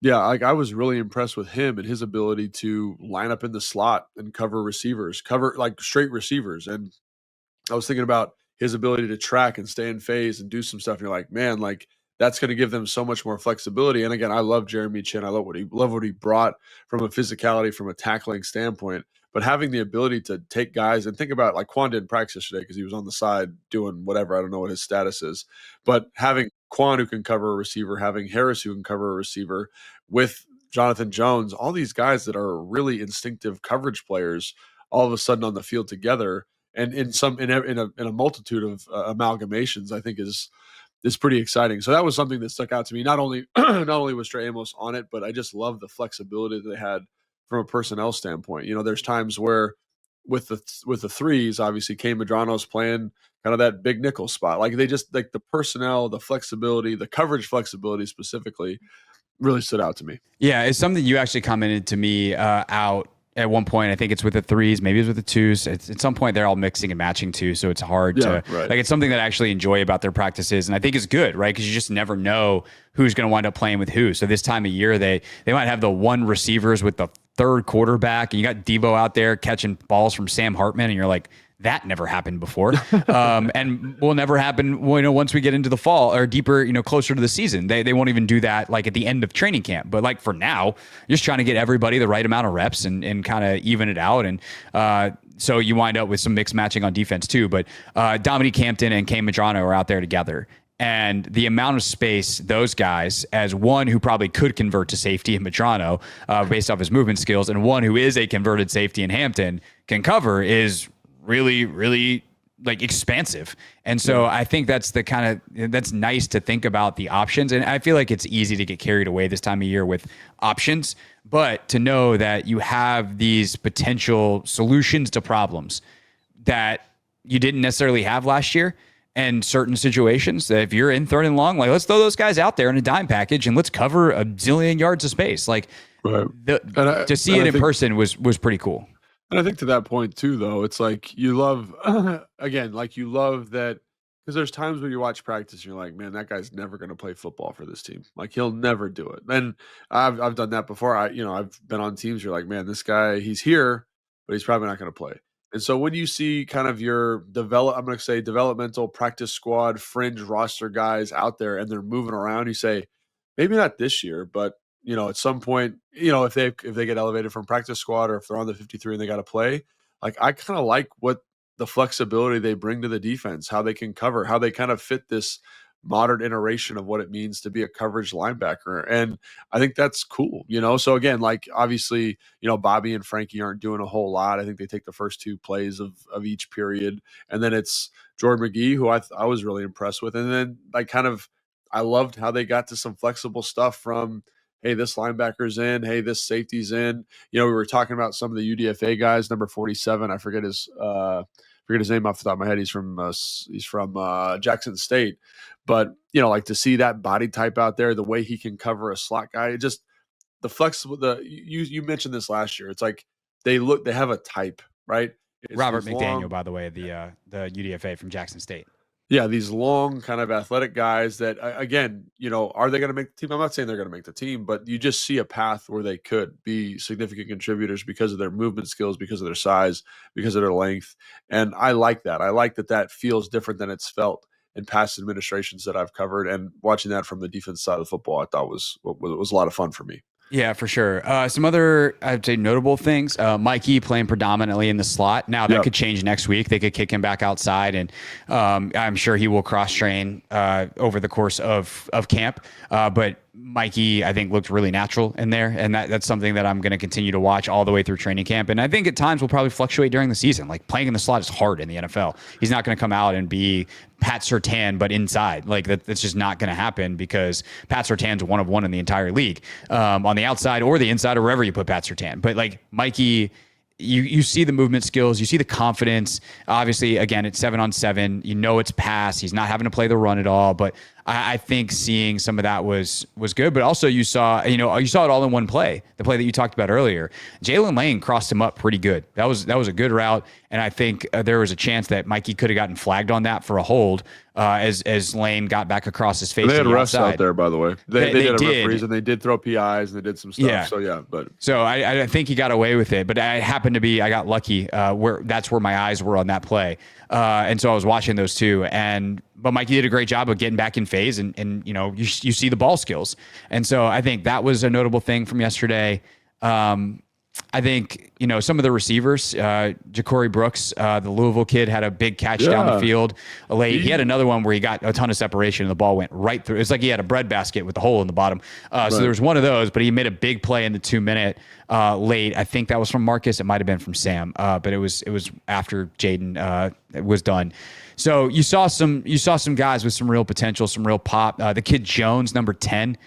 Yeah, like I was really impressed with him and his ability to line up in the slot and cover like straight receivers. And I was thinking about his ability to track and stay in phase and do some stuff. And you're like, man, like that's going to give them so much more flexibility. And again, I love Jeremy Chin. I love what he brought from a physicality, from a tackling standpoint. But having the ability to take guys and think about, like Quan didn't practice yesterday because he was on the side doing whatever. I don't know what his status is. But having Quan who can cover a receiver, having Harris who can cover a receiver, with Jonathan Jones, all these guys that are really instinctive coverage players, all of a sudden on the field together, and in a multitude of amalgamations, I think is pretty exciting. So that was something that stuck out to me. Not only was Trey Amos on it, but I just love the flexibility that they had from a personnel standpoint. There's times where with the threes, obviously Kay Medrano's playing kind of that big nickel spot. Like they just like the personnel, the flexibility, the coverage flexibility specifically really stood out to me. Yeah, it's something you actually commented to me out at one point. I think it's with the threes, maybe it's with the twos. At some point they're all mixing and matching too, so it's hard to like. It's something that I actually enjoy about their practices, and I think it's good, right? Because you just never know who's going to wind up playing with who. So this time of year, they might have the one receivers with the third quarterback, and you got Debo out there catching balls from Sam Hartman, and you're like, that never happened before, and will never happen. Once we get into the fall or deeper, closer to the season, they won't even do that like at the end of training camp. But like for now, you're just trying to get everybody the right amount of reps and kind of even it out. And so you wind up with some mixed matching on defense too. But Dominique Hampton and Kay Medrano are out there together. And the amount of space those guys, as one who probably could convert to safety in Medrano based off his movement skills, and one who is a converted safety in Hampton can cover, is really, really like expansive. And so I think that's that's nice to think about the options. And I feel like it's easy to get carried away this time of year with options, but to know that you have these potential solutions to problems that you didn't necessarily have last year. And certain situations that if you're in 3rd and long, like let's throw those guys out there in a dime package and let's cover a zillion yards of space. Like Right. to see it in person was pretty cool. And I think to that point too, though, it's like you love again, like you love that because there's times where you watch practice and you're like, man, that guy's never going to play football for this team. Like he'll never do it. And I've done that before. I've been on teams. You're like, man, this guy, he's here, but he's probably not going to play. And so when you see kind of your I'm going to say developmental practice squad, fringe roster guys out there and they're moving around, you say, maybe not this year, but at some point, if they get elevated from practice squad or if they're on the 53 and they got to play, like I kind of like what the flexibility they bring to the defense, how they can cover, how they kind of fit this modern iteration of what it means to be a coverage linebacker. And I think that's cool, So again, like obviously, Bobby and Frankie aren't doing a whole lot. I think they take the first 2 plays of each period. And then it's Jordan McGee, who I was really impressed with. And then I loved how they got to some flexible stuff from, hey, this linebacker's in. Hey, this safety's in. We were talking about some of the UDFA guys. Number 47, I forget his name off the top of my head. He's from Jackson State, but like to see that body type out there, the way he can cover a slot guy, just the flexible. You mentioned this last year. It's like they have a type, right? It's Robert McDaniel, by the way, the UDFA from Jackson State. Yeah, these long kind of athletic guys that, again, are they going to make the team? I'm not saying they're going to make the team, but you just see a path where they could be significant contributors because of their movement skills, because of their size, because of their length. And I like that. I like that feels different than it's felt in past administrations that I've covered. And watching that from the defense side of football, I thought was a lot of fun for me. Yeah, for sure. Some other, I'd say, notable things. Mikey playing predominantly in the slot. Now, that could change next week. They could kick him back outside, and I'm sure he will cross-train over the course of camp. But Mikey, I think, looked really natural in there, and that's something that I'm going to continue to watch all the way through training camp. And I think at times will probably fluctuate during the season. Like, playing in the slot is hard in the NFL. He's not going to come out and be Pat Surtain, but inside. Like, that's just not going to happen because Pat Surtain's one of one in the entire league, on the outside or the inside or wherever you put Pat Surtain. But like Mikey, you see the movement skills, you see the confidence. Obviously, again, it's 7-on-7. It's pass. He's not having to play the run at all. But I think seeing some of that was good. But also you saw it all in one play. The play that you talked about earlier, Jalen Lane crossed him up pretty good. That was a good route, and I think there was a chance that Mikey could have gotten flagged on that for a hold as Lane got back across his face. And they had refs outside. out there, by the way. They did have referees, and they did throw PIs and they did some stuff. Yeah. So I think he got away with it, but I got lucky that's where my eyes were on that play. And so I was watching those two, but Mikey did a great job of getting back in phase, and you see the ball skills. And so I think that was a notable thing from yesterday. I think, some of the receivers, Ja'Cory Brooks, the Louisville kid, had a big catch down the field late. He had another one where he got a ton of separation and the ball went right through. It's like he had a bread basket with a hole in the bottom. So there was one of those, but he made a big play in the 2-minute late. I think that was from Marcus. It might have been from Sam, but it was after Jayden was done. So you saw some guys with some real potential, some real pop. The kid Jones, number 10.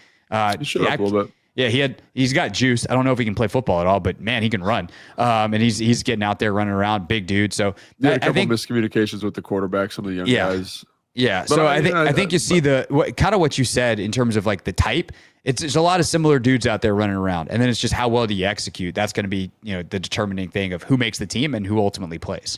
He showed up a little bit. Yeah, he's got juice. I don't know if he can play football at all, but man, he can run. And he's getting out there running around, big dude. So a couple miscommunications with the quarterback, some of the young guys. Yeah. But so I think you see what you said in terms of like the type. It's a lot of similar dudes out there running around, and then it's just how well do you execute. That's going to be the determining thing of who makes the team and who ultimately plays.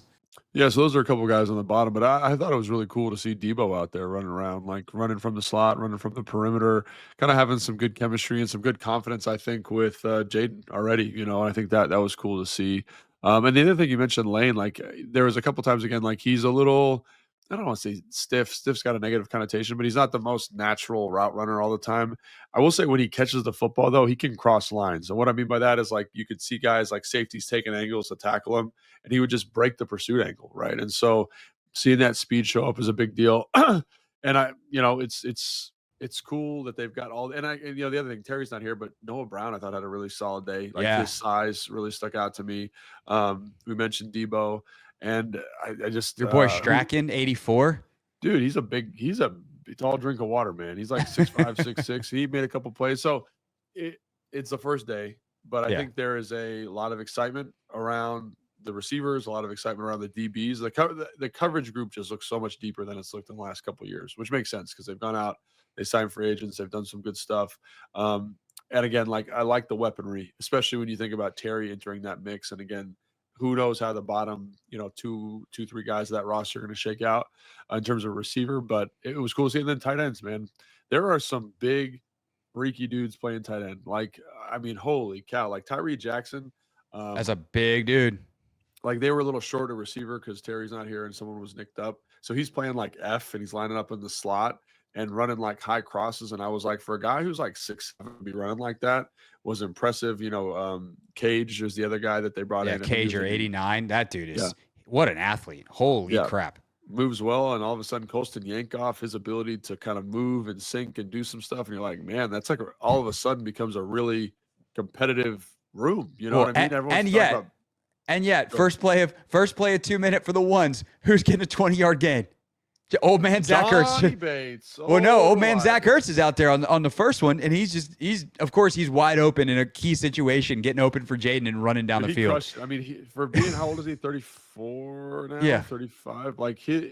Yeah, so those are a couple guys on the bottom, but I thought it was really cool to see Debo out there running around, like running from the slot, running from the perimeter, kind of having some good chemistry and some good confidence, I think, with Jayden already, and I think that was cool to see. And the other thing you mentioned, Lane, like there was a couple times again, like he's a little, I don't want to say stiff. Stiff's got a negative connotation, but he's not the most natural route runner all the time. I will say when he catches the football, though, he can cross lines. And what I mean by that is like you could see guys like safeties taking angles to tackle him, and he would just break the pursuit angle, right? And so seeing that speed show up is a big deal. And it's cool that they've got all. And the other thing, Terry's not here, but Noah Brown I thought had a really solid day. Like his size really stuck out to me. We mentioned Debo. And I just your boy Strachan, 84. Dude, he's a tall drink of water, man. He's like 6'5", 6'6". He made a couple plays. So it's the first day, but I think there is a lot of excitement around the receivers, a lot of excitement around the DBs. The coverage group just looks so much deeper than it's looked in the last couple of years, which makes sense because they've gone out, they signed free agents, they've done some good stuff. And again, like I like the weaponry, especially when you think about Terry entering that mix. And again, who knows how the bottom, two, three guys of that roster are going to shake out in terms of receiver. But it was cool to see. And then tight ends, man. There are some big, freaky dudes playing tight end. Like, I mean, holy cow! Like Tyree Jackson, as a big dude. Like they were a little short of receiver because Terry's not here and someone was nicked up. So he's playing like F and he's lining up in the slot and running like high crosses. And I was like, for a guy who's like 6'7" to be running like that was impressive. Cage is the other guy that they brought in. Cage or 89. That dude is what an athlete. Holy crap. Moves well, and all of a sudden Colston Yankoff, his ability to kind of move and sink and do some stuff, and you're like, man, that's like all of a sudden becomes a really competitive room. You know what I mean? And yet, first play of 2-minute for the ones. Who's getting a 20-yard gain? Old man Zach Ertz. Bates. Well, no, old man Zach Ertz is out there on the first one, and he's of course he's wide open in a key situation, getting open for Jayden and running down the field. Crushed, I mean, for being how old is he? 34 now. Yeah, 35. Like his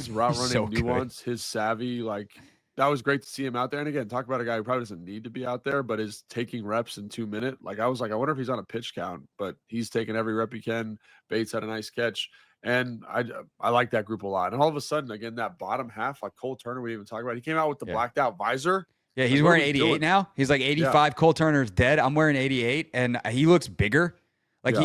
route running nuance, his savvy, like. That was great to see him out there. And again, talk about a guy who probably doesn't need to be out there, but is taking reps in 2 minutes. Like I was like, I wonder if he's on a pitch count, but he's taking every rep he can. Bates had a nice catch. And I like that group a lot. And all of a sudden, again, that bottom half, like Cole Turner, we didn't even talk about. He came out with the blacked out visor. Yeah, he's wearing 88 now. He's like 85. Yeah. Cole Turner's dead. I'm wearing 88, and he looks bigger. Like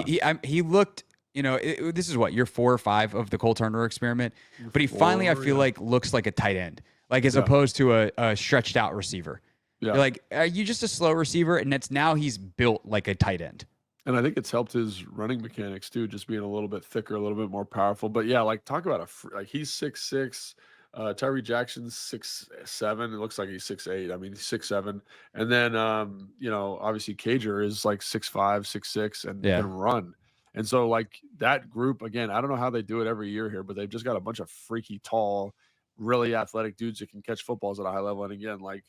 he looked. This is what, year 4 or 5 of the Cole Turner experiment. But he finally, I feel like, looks like a tight end. Like as opposed to a stretched out receiver. Yeah. You're like, are you just a slow receiver? And now he's built like a tight end. And I think it's helped his running mechanics too, just being a little bit thicker, a little bit more powerful. But yeah, like talk about he's 6'6". Tyree Jackson's 6'7". It looks like he's 6'8". I mean, he's 6'7". And then obviously Cager is like 6'5", 6'6", and can run. And so like that group, again, I don't know how they do it every year here, but they've just got a bunch of freaky tall, really athletic dudes that can catch footballs at a high level. And again, like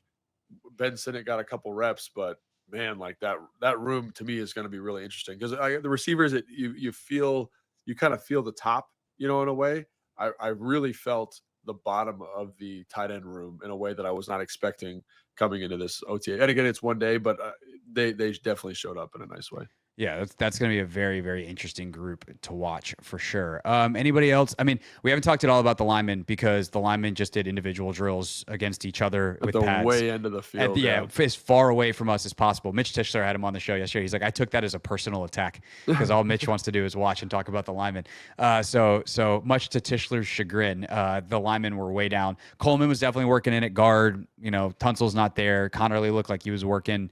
Ben Sinnott got a couple reps, but man, like that room to me is going to be really interesting because the receivers that you kind of feel the top, in a way. I really felt the bottom of the tight end room in a way that I was not expecting coming into this OTA. And again, it's one day, but they definitely showed up in a nice way. Yeah, that's going to be a very, very interesting group to watch for sure. Anybody else? I mean, we haven't talked at all about the linemen because the linemen just did individual drills against each other with pads. At the way end of the field. As far away from us as possible. Mitch Tischler had him on the show yesterday. He's like, I took that as a personal attack because all Mitch wants to do is watch and talk about the linemen. So much to Tischler's chagrin, the linemen were way down. Coleman was definitely working in at guard. Tunsil's not there. Connerly looked like he was working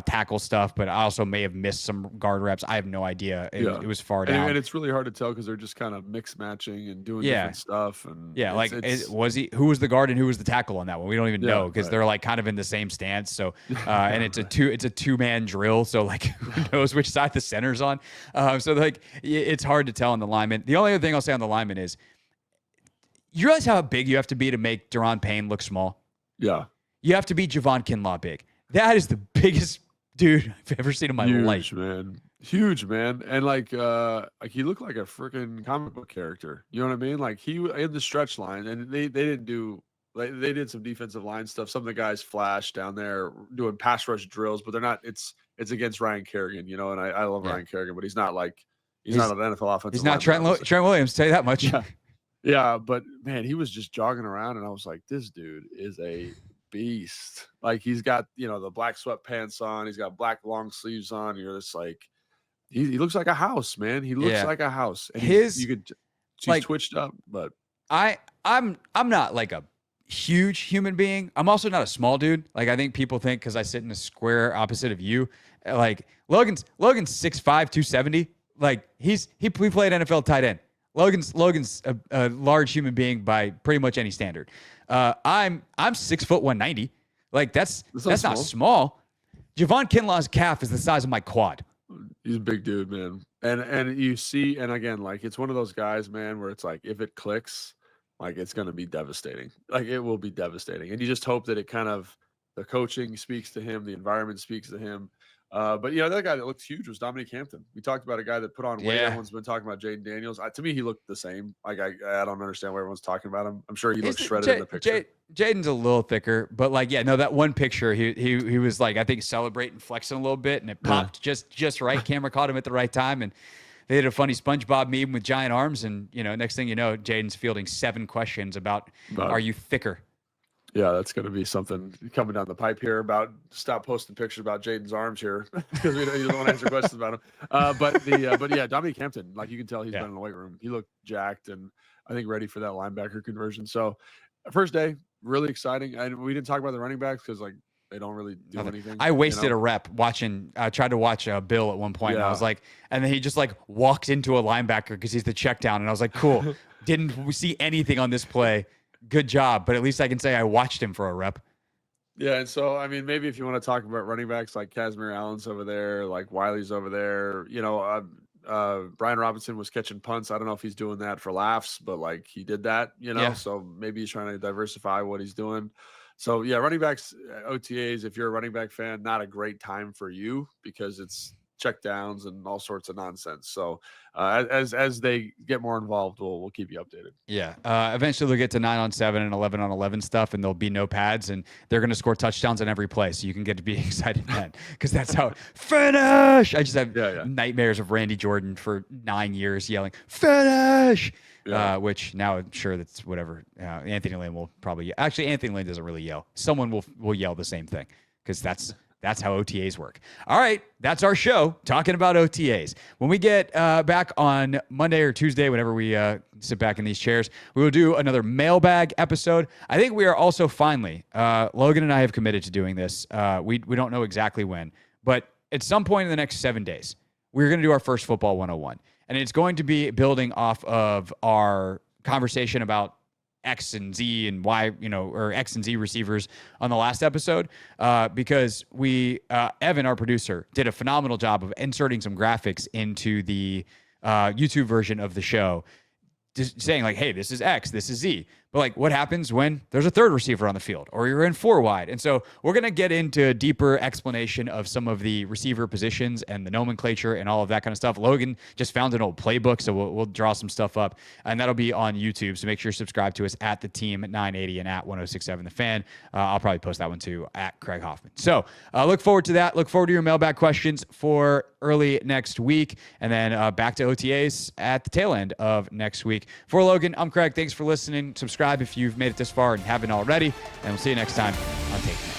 tackle stuff, but I also may have missed some guard reps. I have no idea. It was far down. And it's really hard to tell because they're just kind of mix matching and doing different stuff. And who was the guard and who was the tackle on that one? We don't even know because they're like kind of in the same stance. So and it's a 2-man drill. So like who knows which side the center's on. So like it's hard to tell on the lineman. The only other thing I'll say on the lineman is you realize how big you have to be to make Daron Payne look small? Yeah. You have to be Javon Kinlaw big. That is the biggest dude I've ever seen in my life. Huge, man. And like he looked like a freaking comic book character. You know what I mean? Like he in the stretch line, and they didn't do like they did some defensive line stuff. Some of the guys flashed down there doing pass rush drills, but they're not. It's against Ryan Kerrigan, and I love Ryan Kerrigan, but he's not an NFL offensive. He's not Trent Williams. Tell you that much. Yeah, but man, he was just jogging around, and I was like, this dude is a beast. Like he's got the black sweatpants on, he's got black long sleeves on. You're just like, he looks like a house, man. He looks like a house. And he's twitched up, but I'm not like a huge human being. I'm also not a small dude. Like I think people think because I sit in a square opposite of you, like Logan's 6'5", 270. Like we played NFL tight end. Logan's a large human being by pretty much any standard. I'm 6 foot 190. Like that's not small. Javon Kinlaw's calf is the size of my quad. He's a big dude, man. And you see, and again, like it's one of those guys, man, where it's like if it clicks, like it's gonna be devastating. Like it will be devastating. And you just hope that it kind of the coaching speaks to him, the environment speaks to him. But the other guy that looked huge was Dominique Hampton. We talked about a guy that put on weight. Yeah. Everyone's been talking about Jayden Daniels. To me, he looked the same. Like I don't understand why everyone's talking about him. I'm sure he looks shredded in the picture. Jayden's a little thicker, but that one picture, he was like, I think celebrating, flexing a little bit, and it popped just right. Camera caught him at the right time, and they did a funny SpongeBob meme with giant arms, and next thing you know, Jayden's fielding 7 questions about are you thicker? Yeah, that's going to be something coming down the pipe here about stop posting pictures about Jayden's arms here because he doesn't want to answer questions about him. But yeah, Dominique Hampton, like you can tell he's been in the weight room. He looked jacked and I think ready for that linebacker conversion. So first day, really exciting. And we didn't talk about the running backs because they don't really do anything. I wasted a rep watching. I tried to watch Bill at one point, and I was like, and then he just walked into a linebacker because he's the check down, and I was like, cool. Didn't see anything on this play. Good job, but at least I can say I watched him for a rep. Yeah, and so maybe if you want to talk about running backs like Casimir Allen's over there, like Wiley's over there, Brian Robinson was catching punts. I don't know if he's doing that for laughs, but he did that, So maybe he's trying to diversify what he's doing. So yeah, running backs, OTAs. If you're a running back fan, not a great time for you because it's check downs and all sorts of nonsense. So as they get more involved, we'll keep you updated. Yeah. Eventually they'll get to 9-on-7 and 11-on-11 stuff, and there'll be no pads, and they're going to score touchdowns on every play. So you can get to be excited then because that's how finish. I just have nightmares of Randy Jordan for 9 years yelling finish. Yeah. Which now I'm sure that's whatever. Anthony Lynn will probably actually Anthony Lynn doesn't really yell. Someone will yell the same thing because that's how OTAs work. All right, that's our show talking about OTAs. When we get back on Monday or Tuesday, whenever we sit back in these chairs, we will do another mailbag episode. I think we are also finally, Logan and I have committed to doing this. We don't know exactly when, but at some point in the next 7 days, we're going to do our first Football 101. And it's going to be building off of our conversation about X and Z and Y, or X and Z receivers on the last episode, because Evan, our producer, did a phenomenal job of inserting some graphics into the YouTube version of the show, just saying hey, this is X, this is Z. But what happens when there's a third receiver on the field or you're in 4 wide? And so we're going to get into a deeper explanation of some of the receiver positions and the nomenclature and all of that kind of stuff. Logan just found an old playbook, so we'll draw some stuff up, and that'll be on YouTube. So make sure you subscribe to us at The Team at 980 and at 1067 The Fan. I'll probably post that one too at Craig Hoffman. So look forward to that. Look forward to your mailbag questions for early next week, and then back to OTAs at the tail end of next week. For Logan, I'm Craig. Thanks for listening. Subscribe if you've made it this far and haven't already, and we'll see you next time on Take.